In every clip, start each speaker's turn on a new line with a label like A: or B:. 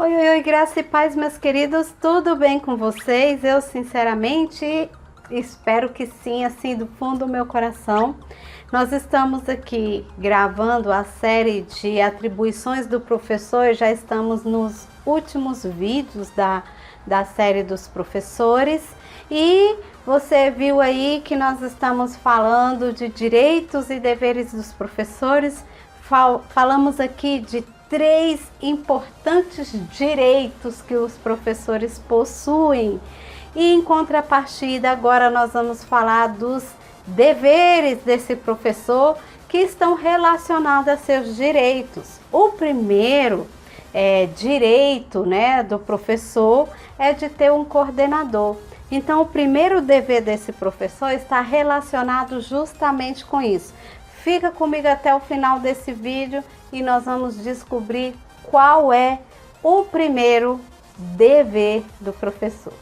A: Oi, oi, oi, graça e paz, meus queridos, tudo bem com vocês? Eu, sinceramente, espero que sim, assim, do fundo do meu coração. Nós estamos aqui gravando a série de atribuições do professor, já estamos nos últimos vídeos da série dos professores e você viu aí que nós estamos falando de direitos e deveres dos professores. Falamos aqui de 3 importantes direitos que os professores possuem. E em contrapartida, agora nós vamos falar dos deveres desse professor que estão relacionados a seus direitos. O primeiro direito, do professor é de ter um coordenador. Então, o primeiro dever desse professor está relacionado justamente com isso. Fica comigo até o final desse vídeo e nós vamos descobrir qual é o primeiro dever do professor.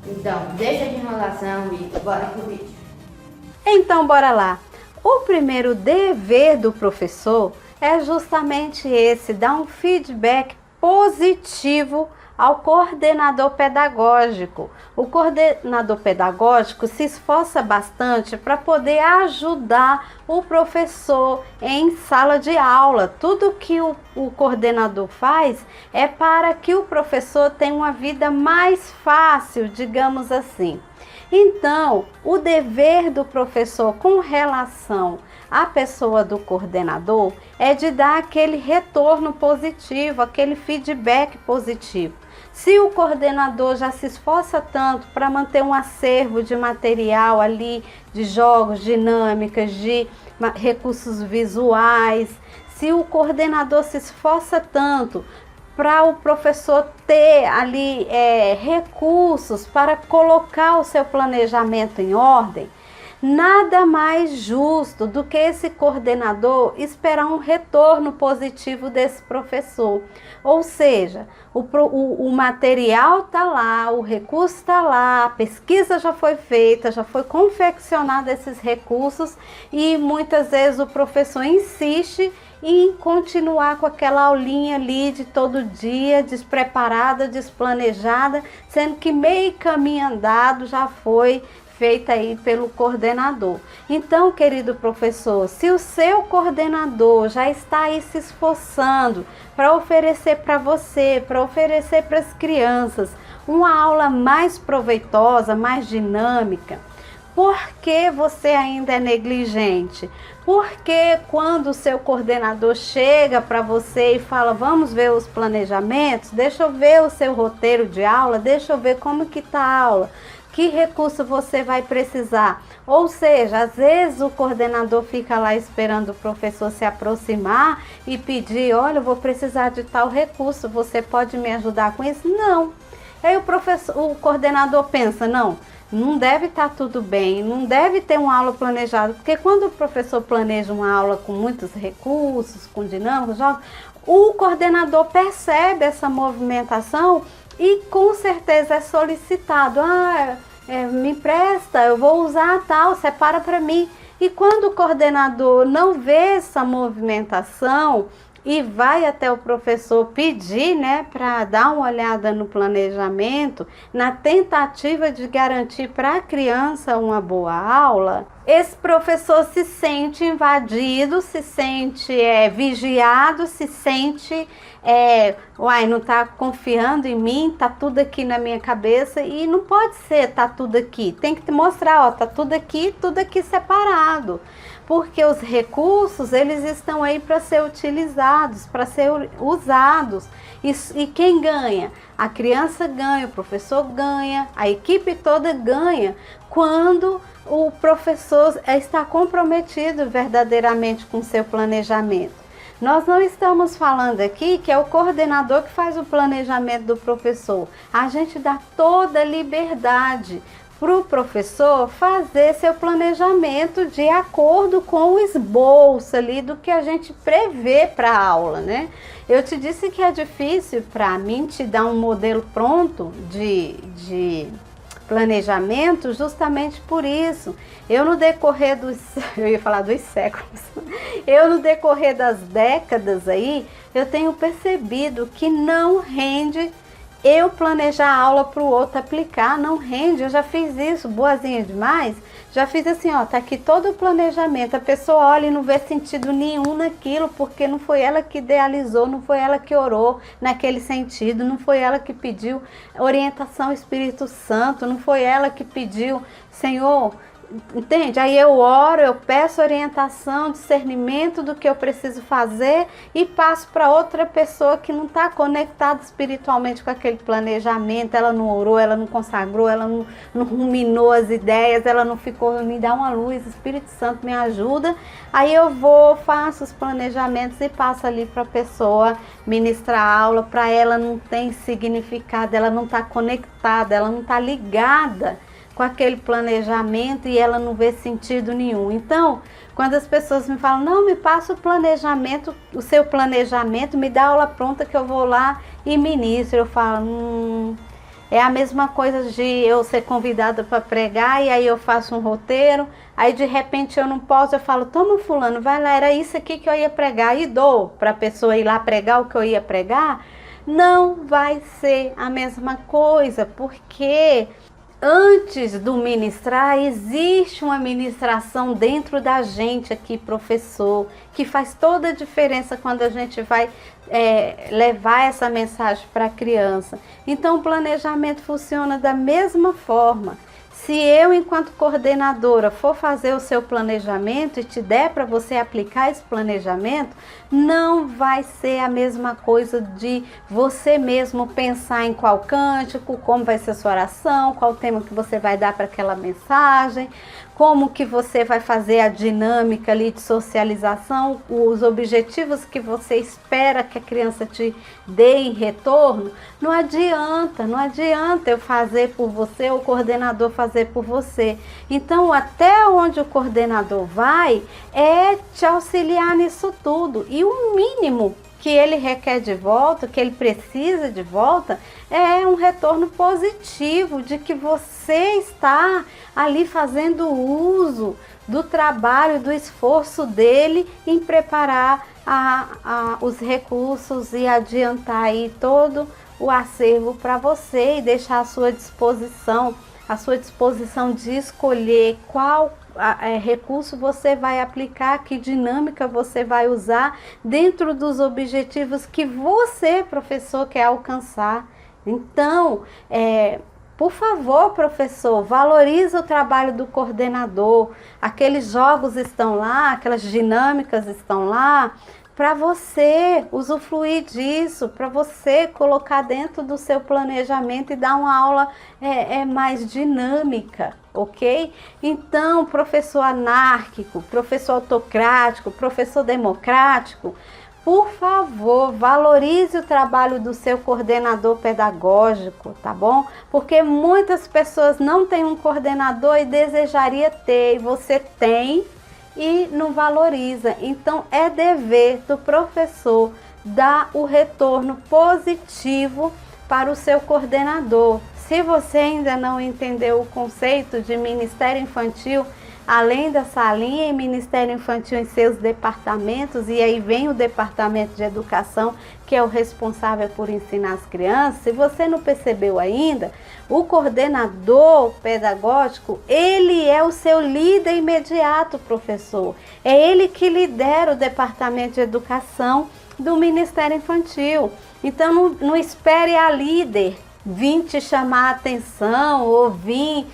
B: Então, deixa de enrolação e bora pro vídeo.
A: Então, bora lá. O primeiro dever do professor é justamente esse, dar um feedback positivo ao coordenador pedagógico. O coordenador pedagógico se esforça bastante para poder ajudar o professor em sala de aula. Tudo que o coordenador faz é para que o professor tenha uma vida mais fácil, digamos assim. Então, o dever do professor com relação à pessoa do coordenador é de dar aquele retorno positivo, aquele feedback positivo. Se o coordenador já se esforça tanto para manter um acervo de material ali, de jogos, dinâmicas, de recursos visuais, se o coordenador se esforça tanto para o professor ter ali recursos para colocar o seu planejamento em ordem, nada mais justo do que esse coordenador esperar um retorno positivo desse professor. Ou seja, o material está lá, o recurso está lá, a pesquisa já foi feita, já foi confeccionado esses recursos e muitas vezes o professor insiste em continuar com aquela aulinha ali de todo dia, despreparada, desplanejada, sendo que meio caminho andado já foi feita aí pelo coordenador. Então, querido professor, se o seu coordenador já está aí se esforçando para oferecer para você, para oferecer para as crianças uma aula mais proveitosa, mais dinâmica, por que você ainda é negligente? Porque quando o seu coordenador chega para você e fala, vamos ver os planejamentos, deixa eu ver o seu roteiro de aula, deixa eu ver como que está a aula, que recurso você vai precisar. Ou seja, às vezes o coordenador fica lá esperando o professor se aproximar e pedir, olha, eu vou precisar de tal recurso, você pode me ajudar com isso? Não. Aí o coordenador pensa, não deve estar tudo bem, não deve ter uma aula planejada, porque quando o professor planeja uma aula com muitos recursos, com dinâmicos, jogos, o coordenador percebe essa movimentação e com certeza é solicitado, me empresta, eu vou usar tal, separa para mim. E quando o coordenador não vê essa movimentação e vai até o professor pedir, para dar uma olhada no planejamento, na tentativa de garantir para a criança uma boa aula, esse professor se sente invadido, se sente vigiado, se sente, não está confiando em mim, tá tudo aqui na minha cabeça, e não pode ser, tá tudo aqui, tem que te mostrar, tá tudo aqui separado. Porque os recursos, eles estão aí para ser utilizados, para ser usados. E quem ganha? A criança ganha, o professor ganha, a equipe toda ganha, quando o professor está comprometido verdadeiramente com o seu planejamento. Nós não estamos falando aqui que é o coordenador que faz o planejamento do professor. A gente dá toda a liberdade para o professor fazer seu planejamento de acordo com o esboço ali do que a gente prevê para a aula, Eu te disse que é difícil para mim te dar um modelo pronto de planejamento justamente por isso. Eu no decorrer eu ia falar dos séculos, eu no decorrer das décadas aí, eu tenho percebido que não rende eu planejar a aula para o outro aplicar, não rende. Eu já fiz isso, boazinha demais, já fiz assim, ó, tá aqui todo o planejamento, a pessoa olha e não vê sentido nenhum naquilo, porque não foi ela que idealizou, não foi ela que orou naquele sentido, não foi ela que pediu orientação ao Espírito Santo, não foi ela que pediu, Senhor, entende? Aí eu oro, eu peço orientação, discernimento do que eu preciso fazer e passo para outra pessoa que não está conectada espiritualmente com aquele planejamento. Ela não orou, ela não consagrou, ela não ruminou as ideias, ela não ficou, me dá uma luz, Espírito Santo me ajuda. Aí eu vou, faço os planejamentos e passo ali para a pessoa ministrar a aula. Para ela não tem significado, ela não está conectada, ela não está ligada com aquele planejamento e ela não vê sentido nenhum. Então, quando as pessoas me falam, não, me passa o planejamento, o seu planejamento, me dá a aula pronta que eu vou lá e ministro, eu falo, é a mesma coisa de eu ser convidada para pregar e aí eu faço um roteiro, aí de repente eu não posso, eu falo, toma fulano, vai lá, era isso aqui que eu ia pregar e dou para a pessoa ir lá pregar o que eu ia pregar. Não vai ser a mesma coisa, porque antes do ministrar, existe uma ministração dentro da gente aqui, professor, que faz toda a diferença quando a gente vai levar essa mensagem para a criança. Então, o planejamento funciona da mesma forma. Se eu, enquanto coordenadora, for fazer o seu planejamento e te der para você aplicar esse planejamento, não vai ser a mesma coisa de você mesmo pensar em qual cântico, como vai ser a sua oração, qual tema que você vai dar para aquela mensagem, como que você vai fazer a dinâmica ali de socialização, os objetivos que você espera que a criança te dê em retorno. Não adianta eu fazer por você, o coordenador fazer por você. Então, até onde o coordenador vai é te auxiliar nisso tudo. E o mínimo que ele requer de volta, que ele precisa de volta, é um retorno positivo de que você está ali fazendo uso do trabalho, do esforço dele em preparar os recursos e adiantar aí todo o acervo para você e deixar à sua disposição de escolher qual recurso você vai aplicar, que dinâmica você vai usar dentro dos objetivos que você, professor, quer alcançar. Então, por favor, professor, valorize o trabalho do coordenador. Aqueles jogos estão lá, aquelas dinâmicas estão lá, para você usufruir disso, para você colocar dentro do seu planejamento e dar uma aula mais dinâmica, ok? Então, professor anárquico, professor autocrático, professor democrático, por favor, valorize o trabalho do seu coordenador pedagógico, tá bom? Porque muitas pessoas não têm um coordenador e desejaria ter, e você tem e não valoriza. Então, é dever do professor dar o retorno positivo para o seu coordenador. Se você ainda não entendeu o conceito de Ministério Infantil, além da salinha e Ministério Infantil em seus departamentos, e aí vem o Departamento de Educação, que é o responsável por ensinar as crianças, se você não percebeu ainda, o coordenador pedagógico, ele é o seu líder imediato, professor. É ele que lidera o Departamento de Educação do Ministério Infantil. Então, não espere a líder vir te chamar a atenção ou vir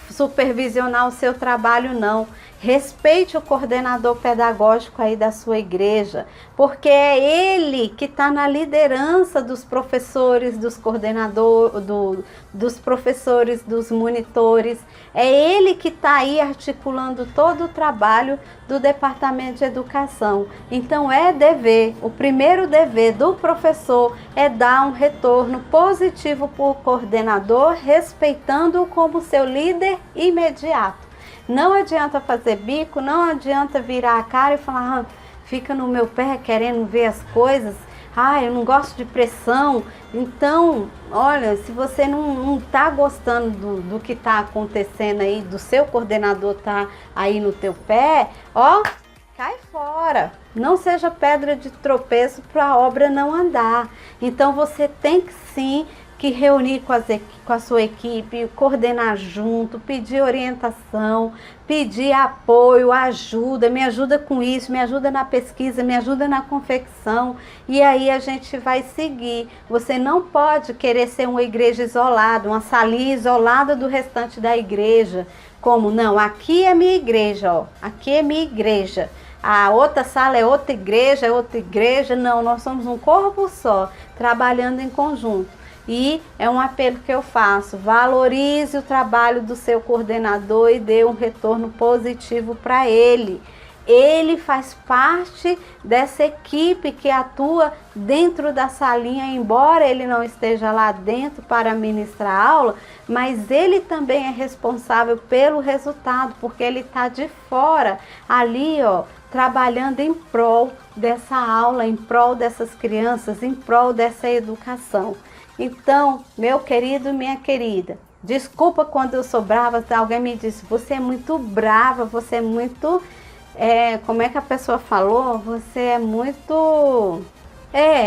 A: supervisionar o seu trabalho, não. Respeite o coordenador pedagógico aí da sua igreja, porque é ele que está na liderança dos professores, dos coordenadores, dos professores, dos monitores. É ele que está aí articulando todo o trabalho do Departamento de Educação. Então é dever, o primeiro dever do professor é dar um retorno positivo para o coordenador, respeitando-o como seu líder imediato. Não adianta fazer bico, não adianta virar a cara e falar, fica no meu pé querendo ver as coisas, eu não gosto de pressão. Então, olha, se você não tá gostando do que tá acontecendo aí, do seu coordenador tá aí no teu pé, ó, cai fora. Não seja pedra de tropeço para a obra não andar. Então você tem que sim que reunir com a sua equipe, coordenar junto, pedir orientação, pedir apoio, ajuda, me ajuda com isso, me ajuda na pesquisa, me ajuda na confecção, e aí a gente vai seguir. Você não pode querer ser uma igreja isolada, uma salinha isolada do restante da igreja, como não, aqui é minha igreja, ó, aqui é minha igreja. A outra sala é outra igreja, não, nós somos um corpo só, trabalhando em conjunto. E é um apelo que eu faço, valorize o trabalho do seu coordenador e dê um retorno positivo para ele. Ele faz parte dessa equipe que atua dentro da salinha, embora ele não esteja lá dentro para ministrar aula, mas ele também é responsável pelo resultado, porque ele está de fora, ali, ó, trabalhando em prol dessa aula, em prol dessas crianças, em prol dessa educação. Então, meu querido, minha querida, desculpa quando eu sou brava, alguém me disse, você é muito brava, você é muito, como é que a pessoa falou? Você é muito,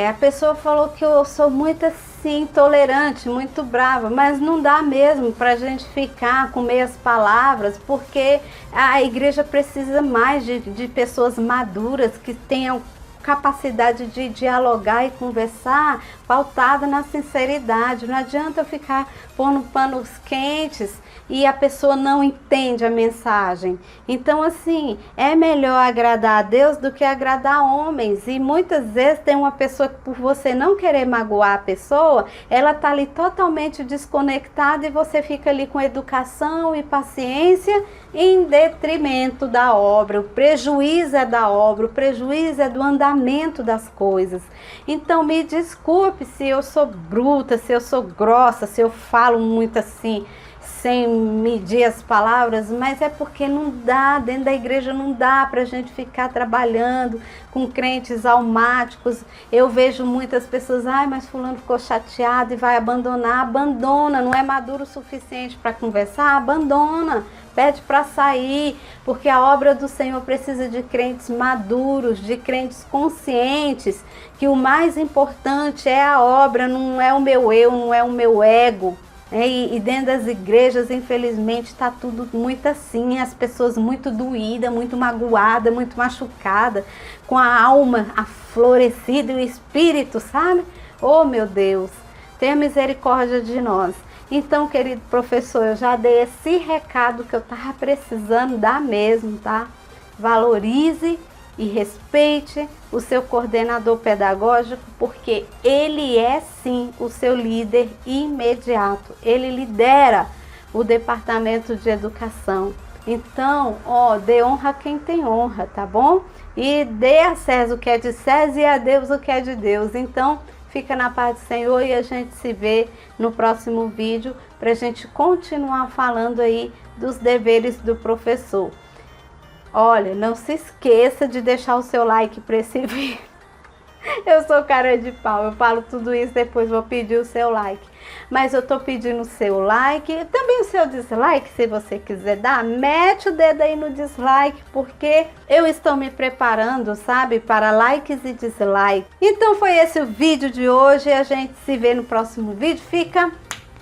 A: a pessoa falou que eu sou muito assim, intolerante, muito brava, mas não dá mesmo pra gente ficar com meias palavras, porque a igreja precisa mais de pessoas maduras que tenham capacidade de dialogar e conversar pautada na sinceridade. Não adianta eu ficar pondo panos quentes e a pessoa não entende a mensagem. Então, assim, é melhor agradar a Deus do que agradar homens. E muitas vezes tem uma pessoa que, por você não querer magoar a pessoa, ela tá ali totalmente desconectada e você fica ali com educação e paciência em detrimento da obra. O prejuízo é da obra, o prejuízo é do andamento das coisas. Então, me desculpe se eu sou bruta, se eu sou grossa, se eu falo muito assim, sem medir as palavras, mas é porque não dá, dentro da igreja não dá para a gente ficar trabalhando com crentes almáticos. Eu vejo muitas pessoas, mas fulano ficou chateado e vai abandonar. Abandona, não é maduro o suficiente para conversar? Abandona, pede para sair, porque a obra do Senhor precisa de crentes maduros, de crentes conscientes, que o mais importante é a obra, não é o meu eu, não é o meu ego. E dentro das igrejas, infelizmente, está tudo muito assim, as pessoas muito doídas, muito magoadas, muito machucadas, com a alma aflorescida e o espírito, sabe? Oh, meu Deus, tenha misericórdia de nós. Então, querido professor, eu já dei esse recado que eu estava precisando dar mesmo, tá? Valorize e respeite o seu coordenador pedagógico, porque ele é sim o seu líder imediato. Ele lidera o departamento de educação. Então, dê honra a quem tem honra, tá bom? E dê a César o que é de César e a Deus o que é de Deus. Então, fica na paz do Senhor e a gente se vê no próximo vídeo para a gente continuar falando aí dos deveres do professor. Olha, não se esqueça de deixar o seu like para esse vídeo. Eu sou cara de pau, eu falo tudo isso, depois vou pedir o seu like. Mas eu tô pedindo o seu like, também o seu dislike, se você quiser dar, mete o dedo aí no dislike, porque eu estou me preparando, sabe, para likes e dislikes. Então foi esse o vídeo de hoje, a gente se vê no próximo vídeo. Fica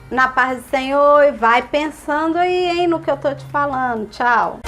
A: na paz do Senhor e vai pensando aí, no que eu tô te falando. Tchau!